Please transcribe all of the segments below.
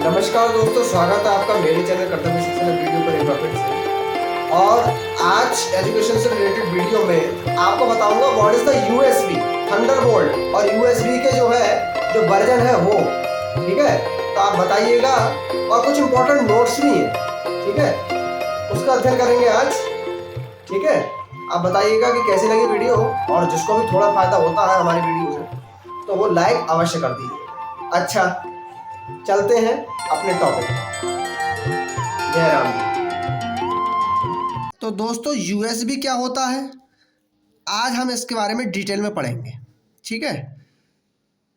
नमस्कार दोस्तों, स्वागत है आपका मेरे चैनल कर्तव्य शिक्षा वीडियो पर एक बार फिर से। और आज एजुकेशन से रिलेटेड वीडियो में आपको बताऊंगा what is the USB, Thunderbolt और यूएसबी के जो वर्जन है वो। ठीक है, तो आप बताइएगा और कुछ इंपॉर्टेंट नोट्स भी हैं, ठीक है, उसका अध्ययन करेंगे आज। ठीक है, आप बताइएगा कि कैसी लगी वीडियो, और जिसको भी थोड़ा फायदा होता है हमारी वीडियो से तो वो लाइक अवश्य कर दीजिए। अच्छा, चलते हैं अपने टॉपिक। जय राम जी। तो दोस्तों, यूएसबी क्या होता है आज हम इसके बारे में डिटेल में पढ़ेंगे। ठीक है,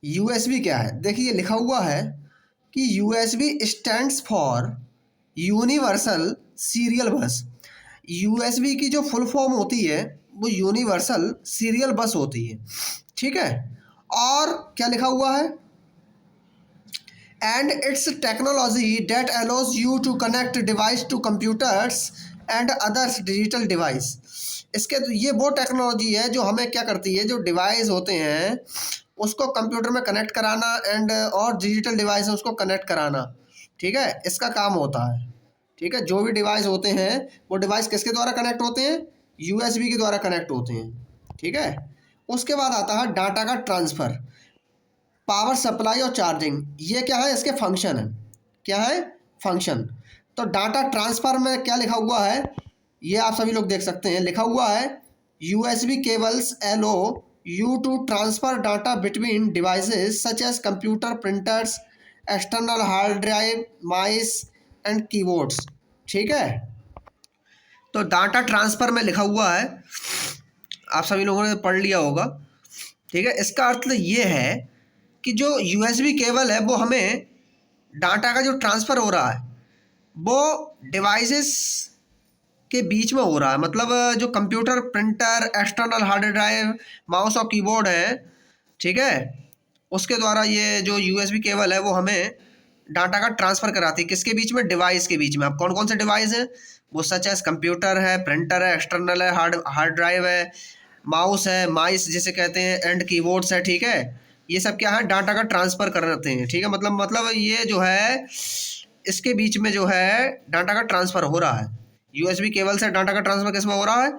यूएसबी क्या है, देखिए लिखा हुआ है कि USB stands for universal serial बस। यूएसबी की जो फुल फॉर्म होती है वो यूनिवर्सल सीरियल बस होती है। ठीक है, और क्या लिखा हुआ है, and its technology that allows you to connect device to computers and others digital device। इसके ये वो टेक्नोलॉजी है जो हमें क्या करती है, जो डिवाइस होते हैं उसको कंप्यूटर में कनेक्ट कराना एंड और डिजिटल डिवाइस है उसको कनेक्ट कराना। ठीक है, इसका काम होता है। ठीक है, जो भी डिवाइस होते हैं वो डिवाइस किसके द्वारा कनेक्ट होते हैं, यूएसबी के द्वारा कनेक्ट होते हैं। ठीक है, उसके बाद आता है डाटा का ट्रांसफ़र, पावर सप्लाई और चार्जिंग। ये क्या है, इसके फंक्शन है। क्या है, फंक्शन। तो डाटा ट्रांसफ़र में क्या लिखा हुआ है, ये आप सभी लोग देख सकते हैं, लिखा हुआ है USB cables allow you to transfer data between devices such as computer, printers, external hard drive, mice and keyboards. ठीक है, तो डाटा ट्रांसफ़र में लिखा हुआ है, आप सभी लोगों ने पढ़ लिया होगा। ठीक है, इसका अर्थ ये है कि जो यूएसबी केबल है वो हमें डाटा का जो ट्रांसफ़र हो रहा है वो डिवाइसेस के बीच में हो रहा है। मतलब जो computer, printer, external hard drive, mouse और कीबोर्ड है, ठीक है, उसके द्वारा ये जो यूएसबी केबल है वो हमें डाटा का ट्रांसफ़र कराती है। किसके बीच में, डिवाइस के बीच में। अब कौन कौन से डिवाइस हैं वो, सच एज कंप्यूटर है, प्रिंटर है, एक्सटर्नल है, हार्ड ड्राइव है, माउस है, माइस जिसे कहते हैं, एंड कीबोर्ड्स है। ठीक है, ये सब क्या है, डाटा का ट्रांसफ़र करते हैं। ठीक है, मतलब ये जो है इसके बीच में जो है डाटा का ट्रांसफ़र हो रहा है। यूएसबी केबल से डाटा का ट्रांसफ़र किस में हो रहा है,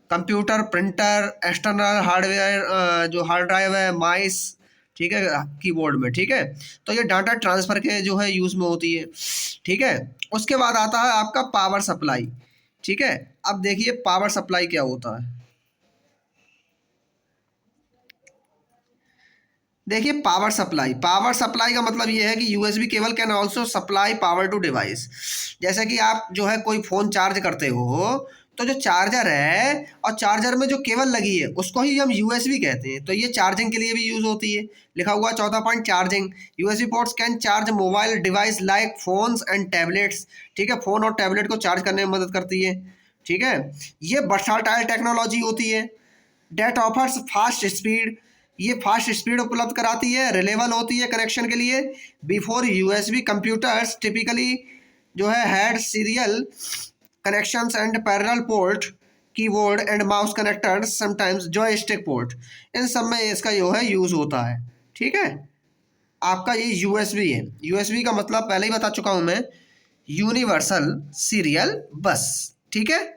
कंप्यूटर, प्रिंटर, एक्सटर्नल हार्डवेयर, जो हार्ड ड्राइव है, माइस, ठीक है, कीबोर्ड में। ठीक है, तो ये डाटा ट्रांसफ़र के जो है यूज़ में होती है। ठीक है, उसके बाद आता है आपका पावर सप्लाई। ठीक है, अब देखिए पावर सप्लाई क्या होता है। देखिए पावर सप्लाई का मतलब ये है कि USB cable can also supply power to device. जैसे कि आप जो है कोई फ़ोन चार्ज करते हो तो जो चार्जर है और चार्जर में जो केबल लगी है उसको ही हम यूएसबी कहते हैं। तो ये चार्जिंग के लिए भी यूज़ होती है। लिखा हुआ चौथा point, charging. USB ports can charge mobile device like phones and tablets. ठीक है, फ़ोन और टैबलेट को चार्ज करने में मदद करती है। ठीक है, ये वर्सटाइल टेक्नोलॉजी होती है। डेट ऑफर्स फास्ट स्पीड, ये फास्ट स्पीड उपलब्ध कराती है, रिलेबल होती है कनेक्शन के लिए। बिफोर यूएसबी कंप्यूटर्स टिपिकली जो है had serial connections and parallel port, keyboard and mouse connectors, sometimes joystick port. इन सब में इसका जो है यूज़ होता है। ठीक है, आपका ये यूएसबी है। यूएसबी का मतलब पहले ही बता चुका हूँ मैं, यूनिवर्सल सीरियल बस। ठीक है,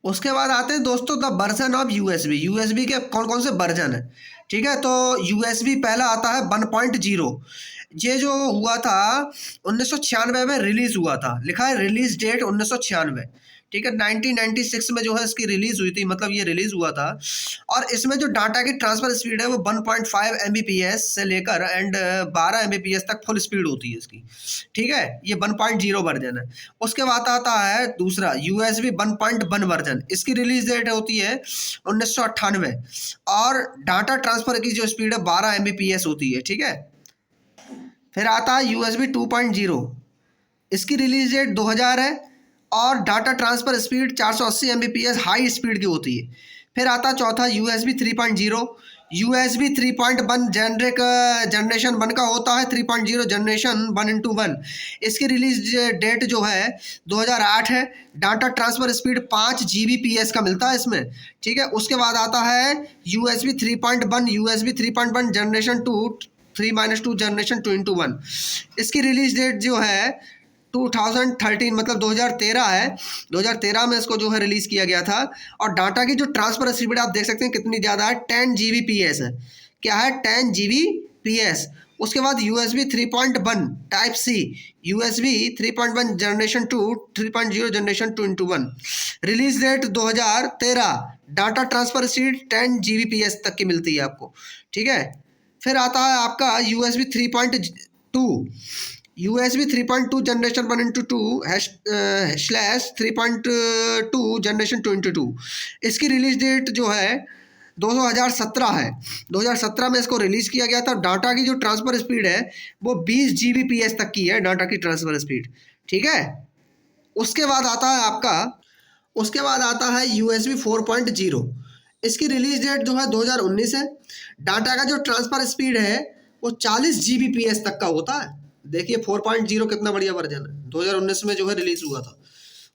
उसके बाद आते हैं दोस्तों the version of USB. USB के कौन कौन से वर्जन है। ठीक है, तो यूएसबी पहला आता है 1.0। ये जो हुआ था 1996 में रिलीज़ हुआ था। लिखा है रिलीज डेट 1996। ठीक है, 1996 में जो है इसकी रिलीज़ हुई थी, मतलब ये रिलीज़ हुआ था। और इसमें जो डाटा की ट्रांसफ़र स्पीड है वो 1.5 Mbps से लेकर एंड 12 Mbps तक फुल स्पीड होती है इसकी। ठीक है, ये 1.0 वर्जन है। उसके बाद आता है दूसरा यूएसबी 1.1 वर्जन। इसकी रिलीज डेट होती है 1998 और डाटा ट्रांसफ़र की जो स्पीड है 12 Mbps होती है। ठीक है, फिर आता है यूएसबी 2.0। इसकी रिलीज डेट 2000 है और data transfer speed 480 Mbps high speed की होती है। फिर आता चौथा यूएसबी 3.0। यूएसबी 3.1 जनरेशन 1 का होता है, 3.0 जनरेशन 1:1। इसकी रिलीज डेट जो है 2008 है। डाटा ट्रांसफ़र स्पीड 5 Gbps का मिलता है इसमें। ठीक है, उसके बाद आता है यूएसबी 3.1 जनरेशन 2 3-2 जनरेशन 2x1। इसकी रिलीज डेट जो है 2013 मतलब 2013 है। 2013 में इसको जो है रिलीज़ किया गया था। और डाटा की जो ट्रांसफर स्पीड आप देख सकते हैं कितनी ज़्यादा है, 10 Gbps है। क्या है? 10 Gbps। उसके बाद USB 3.1 type C, USB 3.1 generation 2, 3.0 generation 2x1। Release date 2013। Data transfer speed 10 Gbps तक की मिलती है आपको, ठीक है। फिर आता है आपका USB 3.2, USB 3.2 generation 1x2 /3.2 generation 2x2। इसकी रिलीज डेट जो है 2017 है। 2017 में इसको रिलीज़ किया गया था। डाटा की जो ट्रांसफ़र स्पीड है वो 20 Gbps तक की है, डाटा की ट्रांसफ़र स्पीड, ठीक है। उसके बाद आता है आपका USB 4.0। इसकी रिलीज डेट जो है 2019 है। डाटा का जो ट्रांसफ़र स्पीड है वो 40 Gbps तक का होता है। देखिए 4.0 कितना बढ़िया वर्जन है, 2019 में जो है रिलीज़ हुआ था।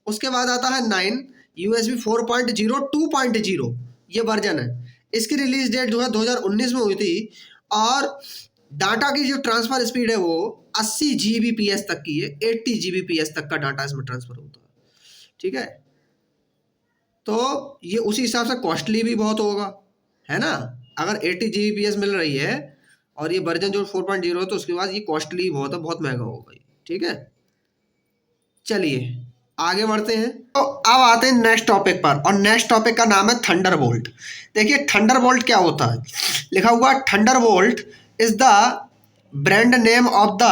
उसके बाद आता है 9 USB 4.0 2.0, ये वर्जन है। इसकी रिलीज डेट जो है 2019 में हुई थी। और डाटा की जो ट्रांसफ़र स्पीड है वो 80 Gbps तक की है, 80 Gbps तक का डाटा इसमें ट्रांसफ़र होता है, ठीक है। तो ये उसी हिसाब से कॉस्टली भी बहुत होगा, है ना। अगर 80 Gbps मिल रही है और ये वर्जन जो 4.0 है तो उसके बाद ये कॉस्टली बहुत है, बहुत महंगा होगा ये, ठीक है। चलिए आगे बढ़ते हैं। तो अब आते हैं नेक्स्ट टॉपिक पर, और नेक्स्ट टॉपिक का नाम है थंडरबोल्ट। देखिए थंडरबोल्ट क्या होता है, लिखा हुआ Thunderbolt is the brand name of the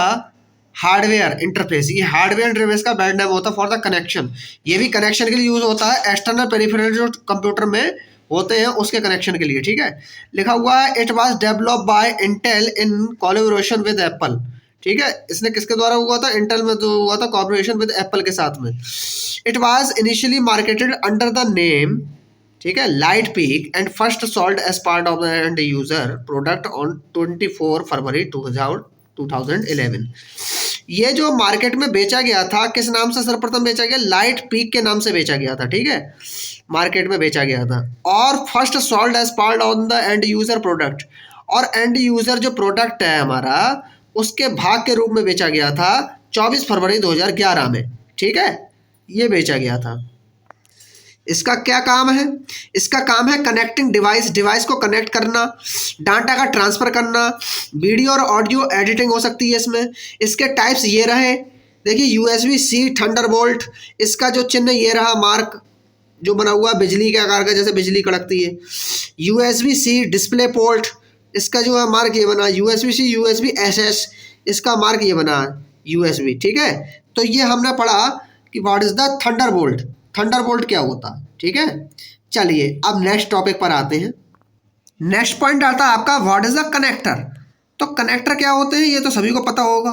hardware interface. ये हार्डवेयर इंटरफेस का ब्रांड नेम होता है फॉर द कनेक्शन। ये भी कनेक्शन के लिए यूज होता है, एक्सटर्नल पेरिफेरल जो कंप्यूटर में होते हैं उसके कनेक्शन के लिए, ठीक है। लिखा हुआ है it was developed by Intel in collaboration with Apple, ठीक है। इसने किसके द्वारा हुआ था? इंटेल में जो हुआ था कोलैबोरेशन विद एप्पल के साथ में। It was initially marketed under the name, ठीक है, Light Peak and first sold as part of the end user product on 24 February 2011। ये जो मार्केट में बेचा गया था किस नाम से सर्वप्रथम बेचा गया? लाइट पीक के नाम से बेचा गया था, ठीक है, मार्केट में बेचा गया था। और first sold as part on the end user product, और एंड यूजर जो प्रोडक्ट है हमारा उसके भाग के रूप में बेचा गया था 24 फरवरी 2011 में, ठीक है, ये बेचा गया था। इसका क्या काम है? इसका काम है कनेक्टिंग डिवाइस को कनेक्ट करना, डाटा का ट्रांसफ़र करना, वीडियो और ऑडियो एडिटिंग हो सकती है इसमें। इसके टाइप्स ये रहे, देखिए USB-C थंडरबोल्ट, इसका जो चिन्ह ये रहा, मार्क जो बना हुआ बिजली के आकार का, जैसे बिजली कड़कती है। USB-C डिस्प्ले पोर्ट, इसका जो है मार्क ये बना। USB-C USB-SS, इसका मार्क ये बना USB, ठीक है। तो ये हमने पढ़ा कि what is the Thunderbolt, Thunderbolt क्या होता है, ठीक है। चलिए अब नेक्स्ट टॉपिक पर आते हैं। नेक्स्ट पॉइंट आता है आपका व्हाट इज द कनेक्टर। तो कनेक्टर क्या होते हैं ये तो सभी को पता होगा।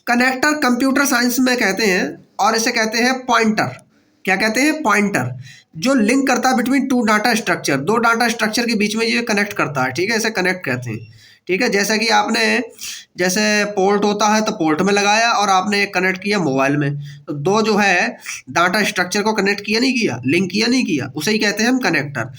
कनेक्टर कंप्यूटर साइंस में कहते हैं और इसे कहते हैं पॉइंटर। क्या कहते हैं? पॉइंटर, जो लिंक करता है बिटवीन टू डाटा स्ट्रक्चर, दो डाटा स्ट्रक्चर के बीच में ये कनेक्ट करता है, ठीक है, इसे कनेक्ट कहते हैं, ठीक है। जैसा कि आपने जैसे पोर्ट होता है तो पोर्ट में लगाया और आपने कनेक्ट किया मोबाइल में, तो दो जो है डाटा स्ट्रक्चर को कनेक्ट किया नहीं किया, लिंक किया नहीं किया, उसे ही कहते हैं हम कनेक्टर।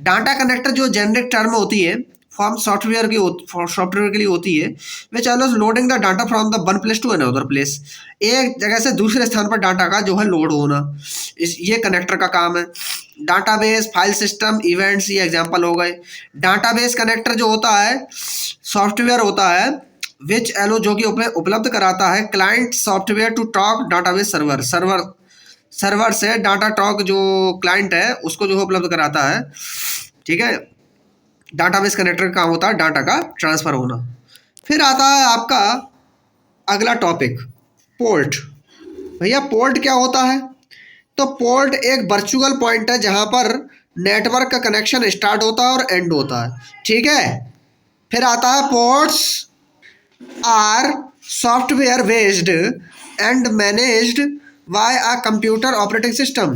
डाटा कनेक्टर जो जेनरिक टर्म होती है फॉर्म सॉफ्टवेयर के लिए होती है, which allows loading the data from the one place to another place. एक जगह से दूसरे स्थान पर डाटा का जो है लोड होना, ये कनेक्टर का काम है। डाटाबेस, फाइल सिस्टम, इवेंट्स, ये एग्जांपल हो गए। डाटाबेस कनेक्टर जो होता है सॉफ्टवेयर होता है विच एलो जो कि उपलब्ध कराता है client software to talk database server से डाटा टॉक, जो क्लाइंट है उसको जो है उपलब्ध कराता है, ठीक है। डाटाबेस कनेक्टर का काम होता है डाटा का ट्रांसफ़र होना। फिर आता है आपका अगला टॉपिक पोर्ट। भैया पोर्ट क्या होता है? तो पोर्ट एक वर्चुअल पॉइंट है जहाँ पर नेटवर्क का कनेक्शन स्टार्ट होता है और एंड होता है, ठीक है। फिर आता है ports are software based and managed by a computer operating system.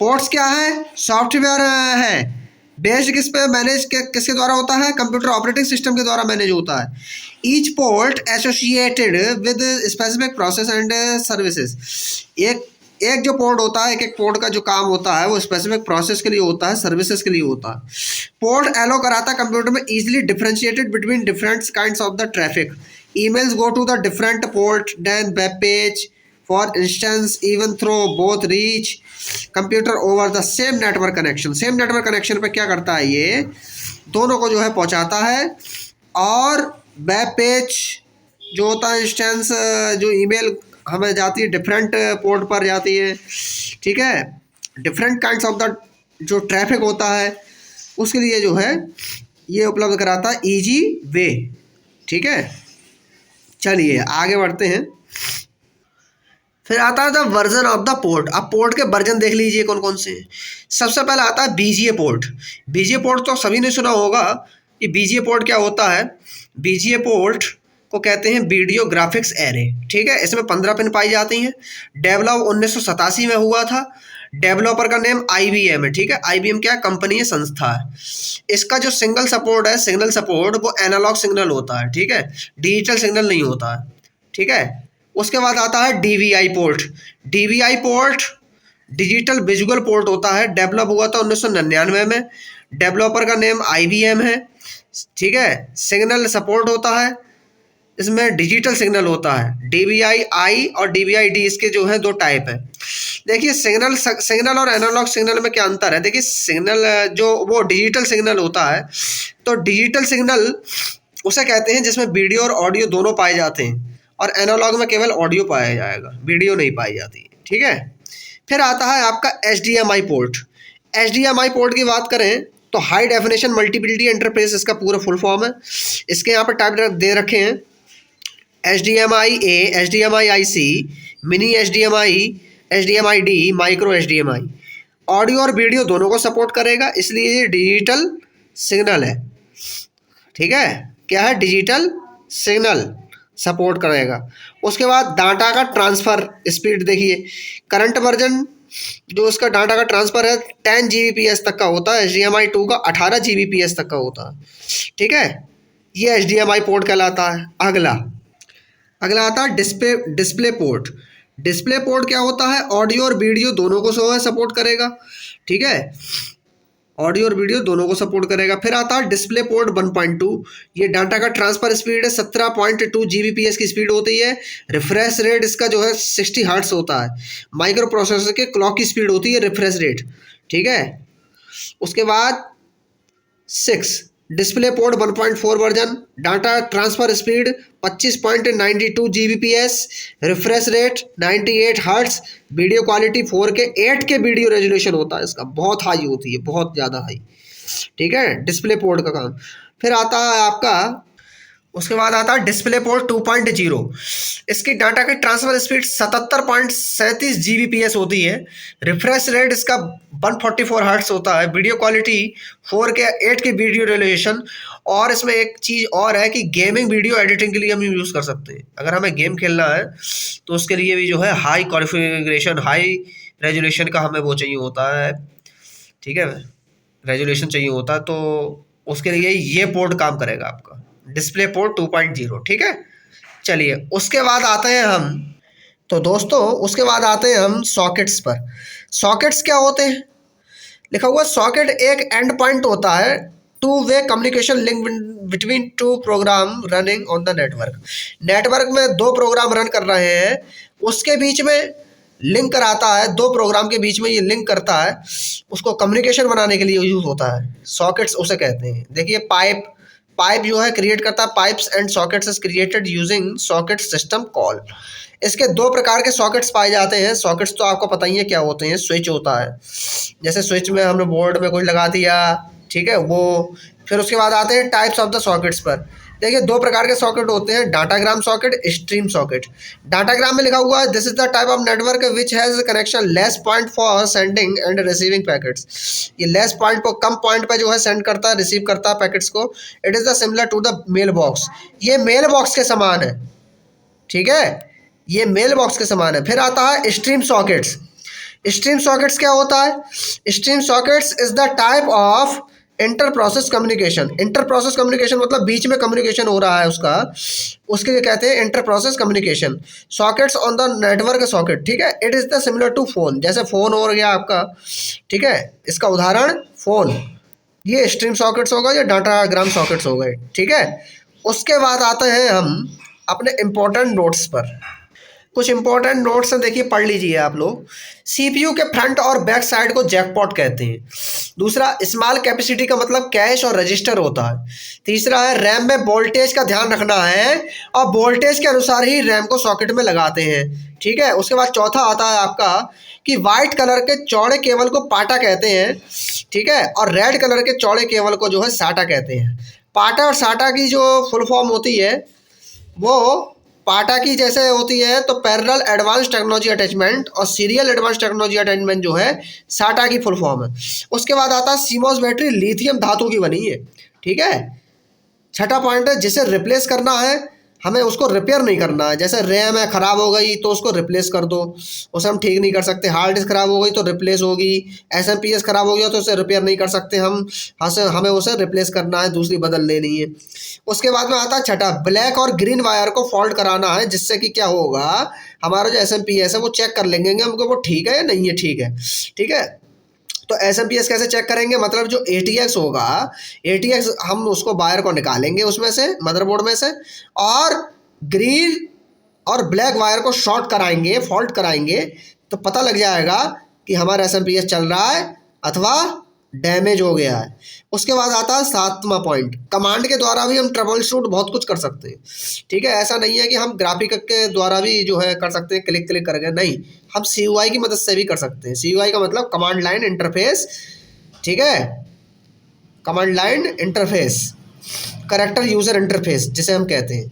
Ports क्या है? सॉफ्टवेयर है, बेस्ड किस पे, मैनेज किसके द्वारा होता है? कंप्यूटर ऑपरेटिंग सिस्टम के द्वारा मैनेज होता है। Each port associated with specific process and services. एक जो पोर्ट होता है, एक एक पोर्ट का जो काम होता है वो स्पेसिफिक प्रोसेस के लिए होता है, सर्विसेज के लिए होता है। पोर्ट एलो कराता है कंप्यूटर में easily differentiated between different kinds of the traffic. Emails go to the different port then web page for instance even through both reach computer over the same network connection. Same network connection पे क्या करता है, ये दोनों को जो है पहुंचाता है। और वेब पेज जो होता है इंस्टेंस, जो ईमेल हमें जाती है डिफरेंट पोर्ट पर जाती है, ठीक है, डिफरेंट काइंड्स ऑफ द जो ट्रैफिक होता है उसके लिए जो है ये उपलब्ध कराता है इजी वे। ठीक है, चलिए आगे बढ़ते हैं। फिर आता है the version of the port. अब पोर्ट के वर्जन देख लीजिए कौन कौन से हैं। सबसे पहले आता है बीजीए पोर्ट। बीजीए पोर्ट तो सभी ने सुना होगा कि बीजीए पोर्ट क्या होता है। बीजीए पोर्ट को कहते हैं वीडियो ग्राफिक्स एरे। ठीक है, इसमें 15 पिन पाई जाती हैं। डेवलप 1987 में हुआ था। डेवलपर का नेम IBM है। ठीक है, IBM क्या कंपनी है, संस्था है। इसका जो सिंगल सपोर्ट है, सिग्नल सपोर्ट, वो एनालॉग सिग्नल होता है। ठीक है, डिजिटल सिग्नल नहीं होता है। ठीक है, उसके बाद आता है DVI port. DVI port digital visual port होता है। डेवलप हुआ था 1999 में। डेवलपर का नेम IBM है। ठीक है, सिग्नल सपोर्ट होता है, इसमें डिजिटल सिग्नल होता है। DVI-I और DVI-D इसके जो है 2 टाइप है। देखिए सिग्नल और एनालॉग सिग्नल में क्या अंतर है। देखिए सिग्नल जो वो डिजिटल सिग्नल होता है, तो डिजिटल सिग्नल उसे कहते हैं जिसमें वीडियो और ऑडियो दोनों पाए जाते हैं, और एनालॉग में केवल ऑडियो पाया जाएगा, वीडियो नहीं पाई जाती। ठीक है, फिर आता है आपका HDMI पोर्ट। HDMI पोर्ट की बात करें तो हाई डेफिनेशन मल्टीप्लिटी इंटरफेस इसका पूरा फुल फॉर्म है। इसके यहाँ पर टाइप दे रखे हैं HDMI-A, HDMI-IC, mini HDMI, HDMI-D, micro HDMI। Audio और वीडियो दोनों को सपोर्ट करेगा, इसलिए ये डिजिटल सिग्नल है। ठीक है, क्या है, डिजिटल सिग्नल सपोर्ट करेगा। उसके बाद डाटा का ट्रांसफ़र स्पीड देखिए, करंट वर्जन जो उसका डाटा का ट्रांसफ़र है 10 Gbps तक का होता है। HDMI 2 का 18 Gbps तक का होता है। ठीक है, ये HDMI पोर्ट कहलाता है। अगला आता है डिस्प्ले पोर्ट। डिस्प्ले पोर्ट क्या होता है, ऑडियो और वीडियो दोनों को सपोर्ट करेगा। ठीक है, ऑडियो और वीडियो दोनों को सपोर्ट करेगा। फिर आता है डिस्प्ले पोर्ट 1.2। ये डाटा का ट्रांसफर स्पीड है, 17.2 Gbps की स्पीड होती है। रिफ्रेश रेट इसका जो है 60 हर्ट्ज होता है। माइक्रो प्रोसेसर के क्लॉक की स्पीड होती है रिफ्रेश रेट। ठीक है, उसके बाद 6 display port 1.4 version, data transfer speed 25.92 Gbps, refresh rate 98 hertz, video quality 4K 8K video resolution होता है इसका, बहुत हाई होती है, बहुत ज़्यादा हाई। ठीक है, डिस्प्ले पोर्ट का काम। फिर आता है आपका, उसके बाद आता है डिस्प्ले पोर्ट 2.0। इसकी डाटा की ट्रांसफर स्पीड 77.37 Gbps होती है। रिफ्रेश रेट इसका 144 हर्ट्ज होता है। Video quality 4K 8K video resolution. और इसमें एक चीज़ और है कि गेमिंग वीडियो एडिटिंग के लिए हम यूज़ कर सकते हैं। अगर हमें गेम खेलना है तो उसके लिए भी जो है हाई कॉन्फ़िगरेशन, हाई रेजोल्यूशन का हमें वो चाहिए होता है। ठीक है, रेजोल्यूशन चाहिए होता है, तो उसके लिए ये पोर्ट काम करेगा आपका, डिस्प्ले पोर्ट 2.0। ठीक है, चलिए उसके बाद आते हैं हम, तो दोस्तों उसके बाद आते हैं हम सॉकेट्स पर। सॉकेट्स क्या होते हैं, लिखा हुआ सॉकेट एक एंड पॉइंट होता है, two way communication link between 2 program running on the network. Network में 2 प्रोग्राम रन कर रहे हैं, उसके बीच में लिंक कराता है, 2 प्रोग्राम के बीच में ये लिंक करता है, उसको कम्युनिकेशन बनाने के लिए यूज़ होता है। सॉकेट्स उसे कहते हैं। देखिए पाइप जो है क्रिएट करता है, pipes and sockets is created using socket system call. इसके 2 प्रकार के सॉकेट्स पाए जाते हैं। सॉकेट्स तो आपको पता ही है क्या होते हैं। स्विच होता है, जैसे स्विच में हमने बोर्ड में कुछ लगा दिया, ठीक है वो। फिर उसके बाद आते हैं टाइप्स ऑफ द सॉकेट्स पर। देखिए 2 प्रकार के सॉकेट होते हैं, datagram socket, stream socket. Datagram में लिखा हुआ है this is the type of network which has connection less point for sending end receiving packets. ये लेस पॉइंट को कम पॉइंट पे जो है सेंड करता है, रिसीव करता है पैकेट्स को। It is the similar to the mail box. ये मेल बॉक्स के समान है। ठीक है, ये मेल बॉक्स के समान है। फिर आता है स्ट्रीम सॉकेट्स। स्ट्रीम सॉकेट्स क्या होता है, stream sockets is the type of inter process communication, inter process communication मतलब बीच में कम्युनिकेशन हो रहा है उसका, उसके लिए कहते हैं inter process communication. Sockets on the network socket, ठीक है, it is the similar to phone, जैसे फोन हो गया आपका, ठीक है, इसका उदाहरण फोन, ये स्ट्रीम सॉकेट्स होगा, ये डाटाग्राम सॉकेट्स हो गए, ठीक है। उसके बाद आते हैं हम अपने इम्पोर्टेंट नोट्स पर। कुछ इंपॉर्टेंट नोट्स हैं, देखिए पढ़ लीजिए आप लोग। सीपीयू के फ्रंट और बैक साइड को जैकपॉट कहते हैं। दूसरा, स्मॉल कैपेसिटी का मतलब कैश और रजिस्टर होता है। तीसरा है, रैम में वोल्टेज का ध्यान रखना है और वोल्टेज के अनुसार ही रैम को सॉकेट में लगाते हैं, ठीक है। उसके बाद चौथा आता है आपका कि वाइट कलर के चौड़े केबल को पाटा कहते हैं, ठीक है, और रेड कलर के चौड़े केबल को जो है साटा कहते हैं। पाटा और साटा की जो फुल फॉर्म होती है वो पाटा की जैसे होती है तो पैरेलल एडवांस टेक्नोलॉजी अटैचमेंट, और सीरियल एडवांस टेक्नोलॉजी अटैचमेंट जो है साटा की फुल फॉर्म है। उसके बाद आता है सीमॉस बैटरी लिथियम धातु की बनी है, ठीक है। छठा पॉइंट है, जिसे रिप्लेस करना है हमें उसको रिपेयर नहीं करना है। जैसे रैम है ख़राब हो गई तो उसको रिप्लेस कर दो, उसे हम ठीक नहीं कर सकते। हार्ड डिस्क ख़राब हो गई तो रिप्लेस होगी। एसएमपीएस ख़राब हो गया तो उसे रिपेयर नहीं कर सकते हम, हमें उसे रिप्लेस करना है, दूसरी बदल लेनी है। उसके बाद में आता है छठा, ब्लैक और ग्रीन वायर को फॉल्ट कराना है, जिससे कि क्या होगा, हमारा जो एसएमपीएस है वो चेक कर लेंगे हमको वो ठीक है या नहीं है, ठीक है, ठीक है। तो एसएमपीएस कैसे चेक करेंगे, मतलब जो एटीएक्स होगा, एटीएक्स हम उसको वायर को निकालेंगे उसमें से, मदरबोर्ड में से, और ग्रीन और ब्लैक वायर को शॉर्ट कराएंगे, फॉल्ट कराएंगे, तो पता लग जाएगा कि हमारा एसएमपीएस चल रहा है अथवा डैमेज हो गया है। उसके बाद आता है सातवां पॉइंट, कमांड के द्वारा भी हम ट्रबल शूट बहुत कुछ कर सकते हैं, ठीक है। ऐसा नहीं है कि हम ग्राफिक के द्वारा भी जो है कर सकते हैं, क्लिक क्लिक करके, नहीं, हम CUI की मदद से भी कर सकते हैं। CUI का मतलब कमांड लाइन इंटरफेस, ठीक है, command line interface, character user interface जिसे हम कहते हैं।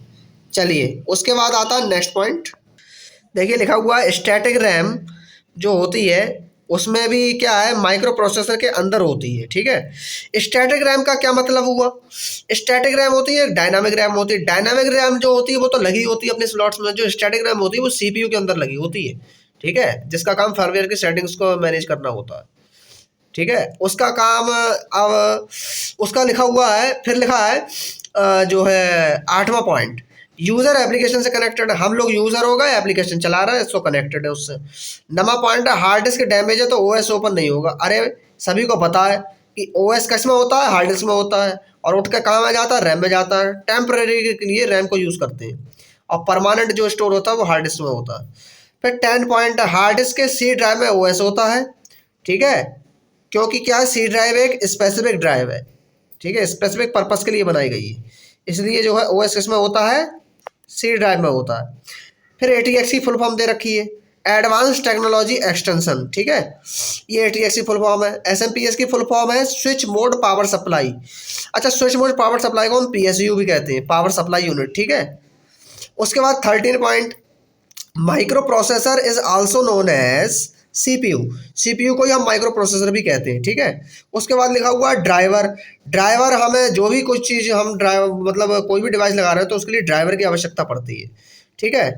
चलिए उसके बाद आता है नेक्स्ट पॉइंट, देखिए लिखा हुआ है स्टैटिक रैम जो होती है उसमें भी क्या है, माइक्रो प्रोसेसर के अंदर होती है, ठीक है। स्टैटिक रैम का क्या मतलब हुआ, स्टैटिक रैम होती है, डायनामिक रैम होती है। डायनामिक रैम जो होती है वो तो लगी होती है अपने स्लॉट्स में, जो स्टैटिक रैम होती है वो सीपीयू के अंदर लगी होती है, ठीक है, जिसका काम फर्मवेयर की सेटिंग्स को मैनेज करना होता है, ठीक है। उसका काम अब उसका लिखा हुआ है, फिर लिखा है जो है आठवां पॉइंट, यूज़र एप्लीकेशन से कनेक्टेड है, हम लोग यूज़र होगा, एप्लीकेशन चला रहा है, इसको कनेक्टेड है उससे। नवा पॉइंट है, हार्ड डिस्क डैमेज है तो ओएस ओपन नहीं होगा। अरे सभी को पता है कि ओएस किस में होता है, हार्ड डिस्क में होता है, और उठ के कहाँ में जाता है, रैम में जाता है। टेम्परेरी के लिए रैम को यूज़ करते हैं, और परमानेंट जो स्टोर होता है वो हार्ड डिस्क में होता है। फिर 10 पॉइंट है, हार्ड डिस्क के सी ड्राइव में ओएस होता है, ठीक है, क्योंकि क्या है, सी ड्राइव एक स्पेसिफिक ड्राइव है, ठीक है, स्पेसिफिक पर्पस के लिए बनाई गई है, इसलिए जो है ओएस किस में होता है, सी ड्राइव में होता है। फिर ATX की फुल फॉर्म दे रखी है, एडवांस टेक्नोलॉजी एक्सटेंशन, ठीक है, ये ATX की फुल फॉर्म है। SMPS की फुल फॉर्म है स्विच मोड पावर सप्लाई। अच्छा, स्विच मोड पावर सप्लाई को हम PSU भी कहते हैं, पावर सप्लाई यूनिट, ठीक है। उसके बाद 13 point, microprocessor is also known as CPU, CPU को ही हम माइक्रो प्रोसेसर भी कहते हैं, ठीक है। उसके बाद लिखा हुआ है ड्राइवर। ड्राइवर हमें जो भी कुछ चीज़ हम ड्राइवर मतलब कोई भी डिवाइस लगा रहे हैं तो उसके लिए ड्राइवर की आवश्यकता पड़ती है, ठीक है।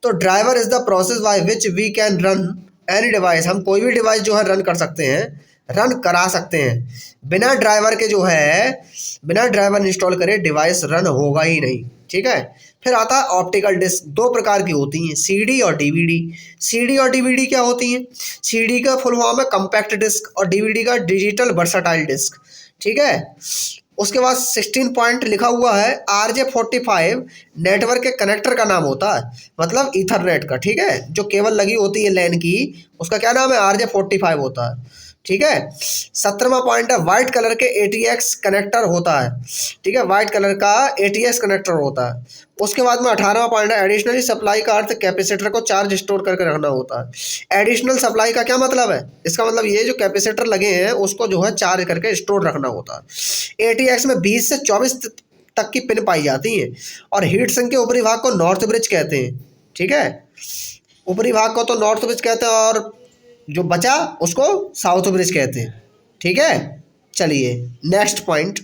तो driver is the process by which we can run any device, हम कोई भी डिवाइस जो है रन कर सकते हैं, रन करा सकते हैं। बिना ड्राइवर के जो है, बिना ड्राइवर इंस्टॉल करे डिवाइस रन होगा ही नहीं, ठीक है। फिर आता है ऑप्टिकल डिस्क, दो प्रकार की होती हैं, CD और DVD। CD और DVD क्या होती हैं, CD का फुल फॉर्म है कम्पैक्ट डिस्क, और DVD का डिजिटल वर्साटाइल डिस्क, ठीक है। उसके बाद 16 पॉइंट लिखा हुआ है RJ45 नेटवर्क के कनेक्टर का नाम होता है, मतलब ईथरनेट का, ठीक है, जो केबल लगी होती है लैन की, उसका क्या नाम है, RJ45 होता है, ठीक है। 17वां पॉइंट है वाइट कलर के ATX कनेक्टर होता है, ठीक है, वाइट कलर का ATX कनेक्टर होता है। उसके बाद में 18वां पॉइंट है एडिशनली सप्लाई का अर्थ कैपेसिटर को चार्ज स्टोर करके रखना होता है। एडिशनल सप्लाई का क्या मतलब है, इसका मतलब ये जो कैपेसिटर लगे हैं उसको जो है चार्ज करके स्टोर रखना होता है। ATX में 20 से 24 तक की पिन पाई जाती हैं, और हीट सिंक के ऊपरी भाग को नॉर्थ ब्रिज कहते हैं, ठीक है, ऊपरी भाग को तो नॉर्थ ब्रिज कहते हैं, और जो बचा उसको साउथ ब्रिज कहते हैं, ठीक है। चलिए नेक्स्ट पॉइंट,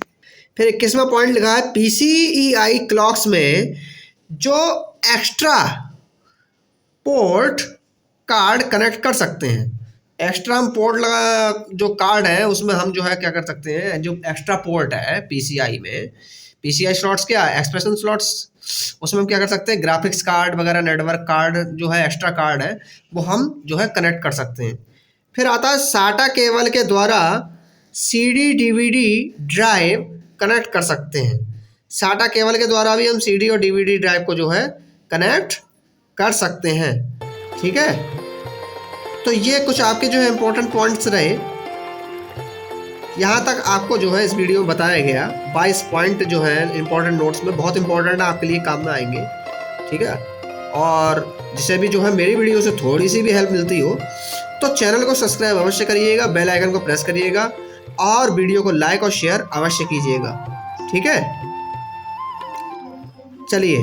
फिर 21वां पॉइंट लिखा है PCIe क्लॉक्स में जो एक्स्ट्रा पोर्ट कार्ड कनेक्ट कर सकते हैं, एक्स्ट्रा हम पोर्ट लगा जो कार्ड है उसमें हम जो है क्या कर सकते हैं, जो एक्स्ट्रा पोर्ट है पीसीआई में, पीसीआई स्लॉट्स क्या एक्सप्रेशन स्लॉट्स, उसमें हम क्या कर सकते हैं ग्राफिक्स कार्ड वगैरह नेटवर्क कार्ड जो है एक्स्ट्रा कार्ड है वो हम जो है कनेक्ट कर सकते हैं। फिर आता है साटा केबल के द्वारा सीडी डीवीडी ड्राइव कनेक्ट कर सकते हैं। साटा केबल के द्वारा भी हम सीडी और डीवीडी ड्राइव को जो है कनेक्ट कर सकते हैं। ठीक है, तो ये कुछ आपके जो है इम्पोर्टेंट पॉइंट्स रहे। यहाँ तक आपको जो है इस वीडियो में बताया गया 22 पॉइंट जो है इम्पोर्टेंट नोट्स में, बहुत इंपॉर्टेंट है, आपके लिए काम में आएंगे। ठीक है, और जिसे भी जो है मेरी वीडियो से थोड़ी सी भी हेल्प मिलती हो तो चैनल को सब्सक्राइब अवश्य करिएगा, बेल आइकन को प्रेस करिएगा और वीडियो को लाइक और शेयर अवश्य कीजिएगा। ठीक है, चलिए,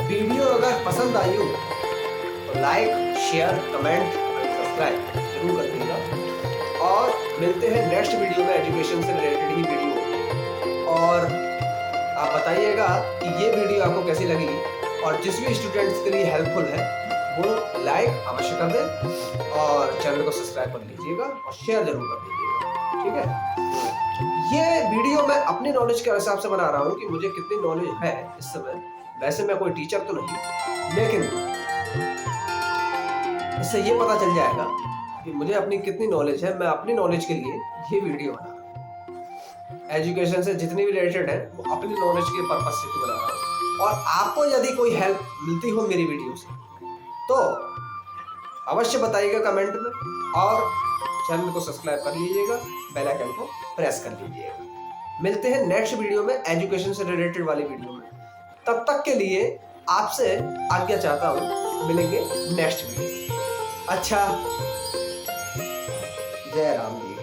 वीडियो अगर पसंद आई हो तो लाइक शेयर कमेंट सब्सक्राइब जरूर करिएगा और मिलते हैं नेक्स्ट वीडियो में एजुकेशन से रिलेटेड ही वीडियो। और आप बताइएगा कि ये वीडियो आपको कैसी लगी और जिस भी स्टूडेंट्स के लिए हेल्पफुल है वो लाइक अवश्य कर दें और चैनल को सब्सक्राइब कर लीजिएगा और शेयर जरूर कर दीजिएगा। ठीक है, ये वीडियो मैं अपनी नॉलेज के हिसाब से बना रहा हूँ कि मुझे कितनी नॉलेज है इस समय। वैसे मैं कोई टीचर तो नहीं, लेकिन इससे ये पता चल जाएगा कि मुझे अपनी कितनी नॉलेज है। मैं अपनी नॉलेज के लिए ये वीडियो बना रहा हूँ, एजुकेशन से जितनी भी रिलेटेड है वो अपनी नॉलेज के पर्पज से बना रहा हूँ। और आपको यदि कोई हेल्प मिलती हो मेरी वीडियो से तो अवश्य बताइएगा कमेंट में और चैनल को सब्सक्राइब कर लीजिएगा, बेल आइकन को प्रेस कर लीजिएगा। मिलते हैं नेक्स्ट वीडियो में एजुकेशन से रिलेटेड वाली वीडियो में। तब तक के लिए आपसे आज्ञा चाहता हूँ, मिलेंगे नेक्स्ट वीडियो। अच्छा, जय राम जी।